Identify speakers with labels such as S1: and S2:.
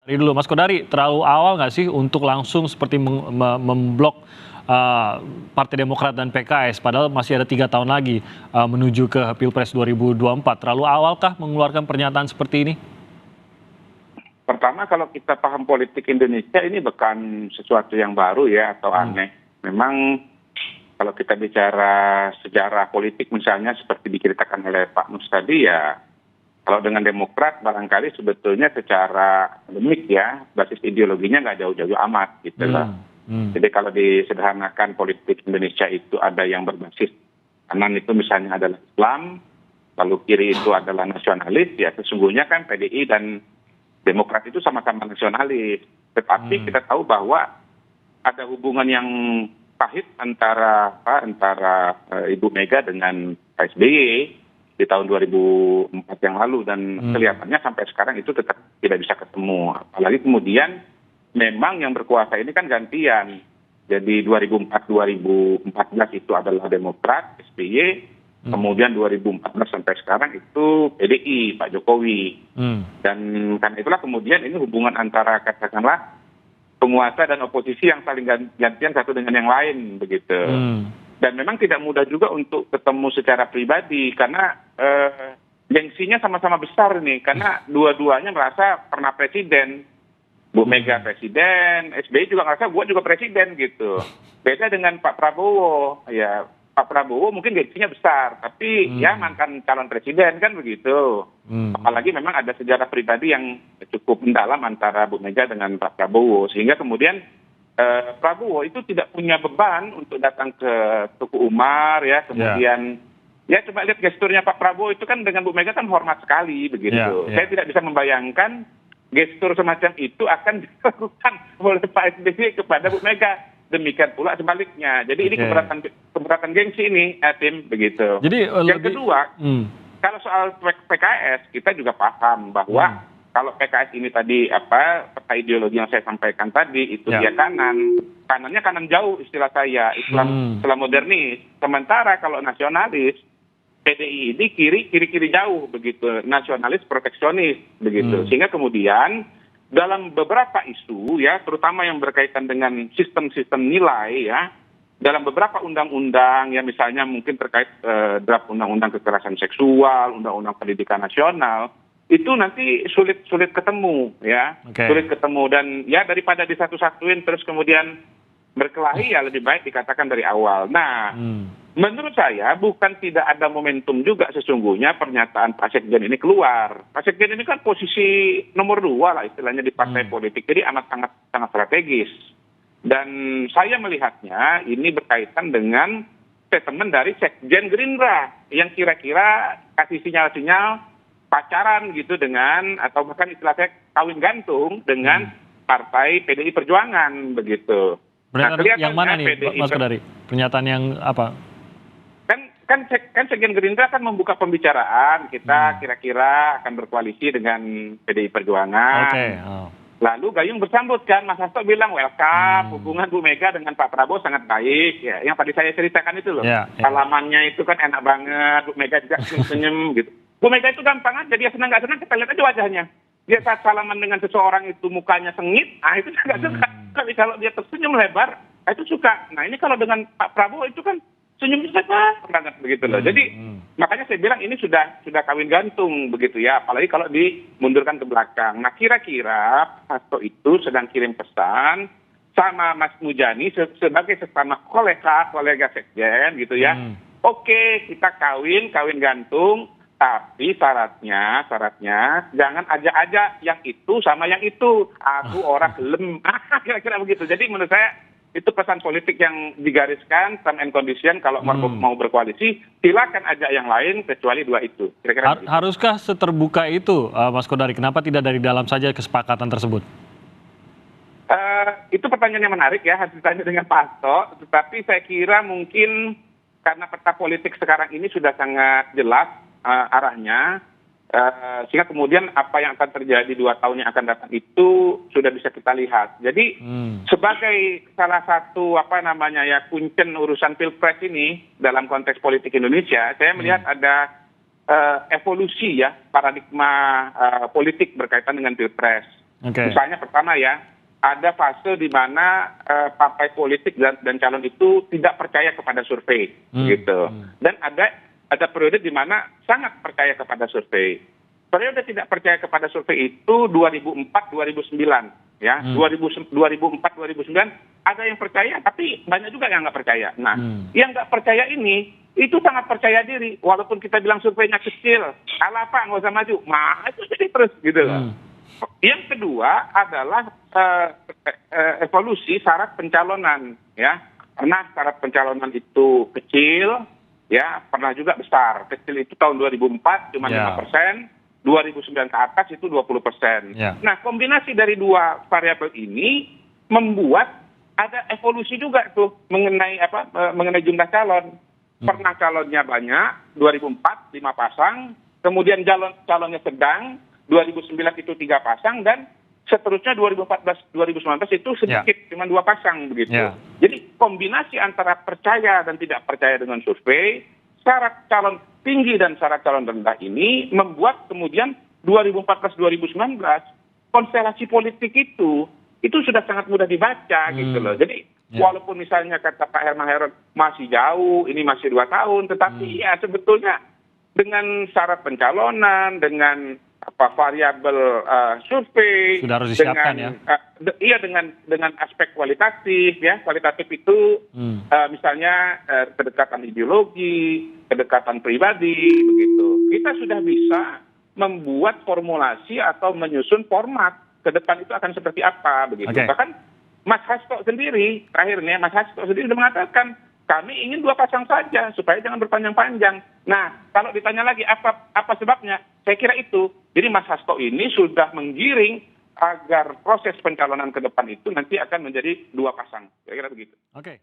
S1: Dari dulu, Mas Kodari, terlalu awal nggak sih untuk langsung seperti memblok Partai Demokrat dan PKS, padahal masih ada 3 tahun lagi menuju ke Pilpres 2024. Terlalu awalkah mengeluarkan pernyataan seperti ini?
S2: Pertama, kalau kita paham politik Indonesia ini bukan sesuatu yang baru ya atau aneh. Memang kalau kita bicara sejarah politik misalnya seperti diceritakan oleh Pak Nus tadi ya, kalau dengan Demokrat barangkali sebetulnya secara akademik ya, basis ideologinya nggak jauh-jauh amat gitu loh. Jadi kalau disederhanakan politik Indonesia itu ada yang berbasis kanan itu misalnya adalah Islam, lalu kiri itu adalah nasionalis, ya sesungguhnya kan PDI dan Demokrat itu sama-sama nasionalis. Tetapi kita tahu bahwa ada hubungan yang pahit antara Ibu Mega dengan Pak SBY di tahun 2004 yang lalu, dan kelihatannya sampai sekarang itu tetap tidak bisa ketemu. Apalagi kemudian memang yang berkuasa ini kan gantian. Jadi 2004-2014 itu adalah Demokrat, SBY, kemudian 2014 sampai sekarang itu PDI, Pak Jokowi. Dan karena itulah kemudian ini hubungan antara katakanlah penguasa dan oposisi yang saling gantian satu dengan yang lain begitu. Dan memang tidak mudah juga untuk ketemu secara pribadi karena gengsinya sama-sama besar nih, karena dua-duanya merasa pernah presiden. Bu Mega presiden, SBY juga ngerasa gue juga presiden gitu. Beda dengan Pak Prabowo, ya Pak Prabowo mungkin gengsinya besar, tapi ya mantan calon presiden kan begitu. Apalagi memang ada sejarah pribadi yang cukup mendalam antara Bu Mega dengan Pak Prabowo, sehingga kemudian Prabowo itu tidak punya beban untuk datang ke Tuku Umar ya, kemudian ya coba lihat gesturnya Pak Prabowo itu kan dengan Bu Mega kan hormat sekali begitu. Saya tidak bisa membayangkan gestur semacam itu akan dilakukan oleh Pak SBY kepada Bu Mega. Demikian pula sebaliknya. Jadi ini keberatan gengsi ini, Tim, begitu.
S1: Jadi,
S2: yang kedua, kalau soal PKS, kita juga paham bahwa kalau PKS ini tadi peta ideologi yang saya sampaikan tadi itu dia kanannya kanan jauh istilah saya, Islam modernis. Sementara kalau nasionalis, PDI ini kiri jauh begitu, nasionalis proteksionis begitu. Sehingga kemudian dalam beberapa isu ya, terutama yang berkaitan dengan sistem-sistem nilai ya, dalam beberapa undang-undang ya, misalnya mungkin terkait draft undang-undang kekerasan seksual, undang-undang pendidikan nasional, itu nanti sulit ketemu ya, sulit ketemu, dan ya daripada disatu-satuin terus kemudian berkelahi ya lebih baik dikatakan dari awal. Nah, menurut saya bukan tidak ada momentum juga sesungguhnya pernyataan Pak Sekjen ini keluar. Pak Sekjen ini kan posisi nomor 2 lah istilahnya di partai politik, jadi sangat strategis. Dan saya melihatnya ini berkaitan dengan statement dari Sekjen Gerindra yang kira-kira kasih sinyal-sinyal pacaran gitu dengan, atau bahkan istilah saya kawin gantung dengan partai PDI Perjuangan begitu.
S1: Pernyataan yang mana nih, Mas Kodari? Pernyataan yang apa?
S2: Kan Sekjen Gerindra kan membuka pembicaraan, kita kira-kira akan berkoalisi dengan PDI Perjuangan. Lalu Gayung bersambut kan, Mas Hasto bilang welcome, hubungan Bu Mega dengan Pak Prabowo sangat baik. Ya, yang tadi saya ceritakan itu loh, salamannya itu kan enak banget, Bu Mega juga senyum-senyum gitu. Bu Mega itu gampang aja, dia senang nggak senang kita lihat aja wajahnya. Dia saat salaman dengan seseorang itu mukanya sengit, itu nggak suka. Tapi kalau dia tersenyum lebar, itu suka. Nah ini kalau dengan Pak Prabowo itu kan senyum lebar banget begitu loh. Jadi makanya saya bilang ini sudah kawin gantung begitu ya. Apalagi kalau dimundurkan ke belakang. Nah kira-kira Hasto itu sedang kirim pesan sama Mas Mujani sebagai sesama kolega sekjen gitu ya. Oke, kita kawin gantung. Tapi syaratnya jangan ajak-ajak yang itu sama yang itu. Aku orang gelem. Kira-kira begitu. Jadi menurut saya itu pesan politik yang digariskan, term and condition, kalau mau berkoalisi, silakan ajak yang lain kecuali 2 itu. Kira-kira begitu.
S1: Haruskah seterbuka itu, Mas Kodari? Kenapa tidak dari dalam saja kesepakatan tersebut?
S2: Itu pertanyaan yang menarik ya, harus ditanya dengan Pak Hasto. Tetapi saya kira mungkin karena peta politik sekarang ini sudah sangat jelas arahnya, sehingga kemudian apa yang akan terjadi 2 tahun yang akan datang itu sudah bisa kita lihat. Jadi sebagai salah satu kuncen urusan pilpres ini dalam konteks politik Indonesia, saya melihat ada evolusi ya paradigma politik berkaitan dengan pilpres.
S1: Oke.
S2: Misalnya pertama ya, ada fase di mana partai politik dan calon itu tidak percaya kepada survei, gitu. Dan ada periode di mana sangat percaya kepada survei. Periode tidak percaya kepada survei itu 2004-2009, ya. 2004-2009 ada yang percaya, tapi banyak juga yang nggak percaya. Nah, yang nggak percaya ini itu sangat percaya diri, walaupun kita bilang surveinya kecil, alah Pak nggak usah maju, itu jadi terus gitu loh. Yang kedua adalah evolusi syarat pencalonan, ya. Pernah syarat pencalonan itu kecil, ya, pernah juga besar. Kecil itu tahun 2004 cuma 5%, 2009 ke atas itu 20%. Nah, kombinasi dari dua variabel ini membuat ada evolusi juga tuh mengenai jumlah calon. Pernah calonnya banyak, 2004 5 pasang, kemudian calonnya sedang, 2009 itu 3 pasang, dan seterusnya 2014-2019 itu sedikit, cuma 2 pasang begitu. Jadi kombinasi antara percaya dan tidak percaya dengan survei, syarat calon tinggi dan syarat calon rendah ini membuat kemudian 2014-2019 konstelasi politik itu sudah sangat mudah dibaca gitu loh. Jadi walaupun misalnya kata Pak Herman Heron masih jauh, ini masih 2 tahun, tetapi ya sebetulnya dengan syarat pencalonan, dengan variabel survei,
S1: sudah harus disiapkan,
S2: dengan aspek kualitatif, ya. Kualitatif itu misalnya kedekatan ideologi, kedekatan pribadi, begitu. Kita sudah bisa membuat formulasi atau menyusun format ke depan itu akan seperti apa, begitu. Bahkan Mas Hasto sendiri, akhirnya Mas Hasto sendiri sudah mengatakan, kami ingin 2 pasang saja, supaya jangan berpanjang-panjang. Nah, kalau ditanya lagi apa sebabnya, saya kira itu. Jadi Mas Hasto ini sudah menggiring agar proses pencalonan ke depan itu nanti akan menjadi 2 pasang. Saya kira begitu.
S1: Oke.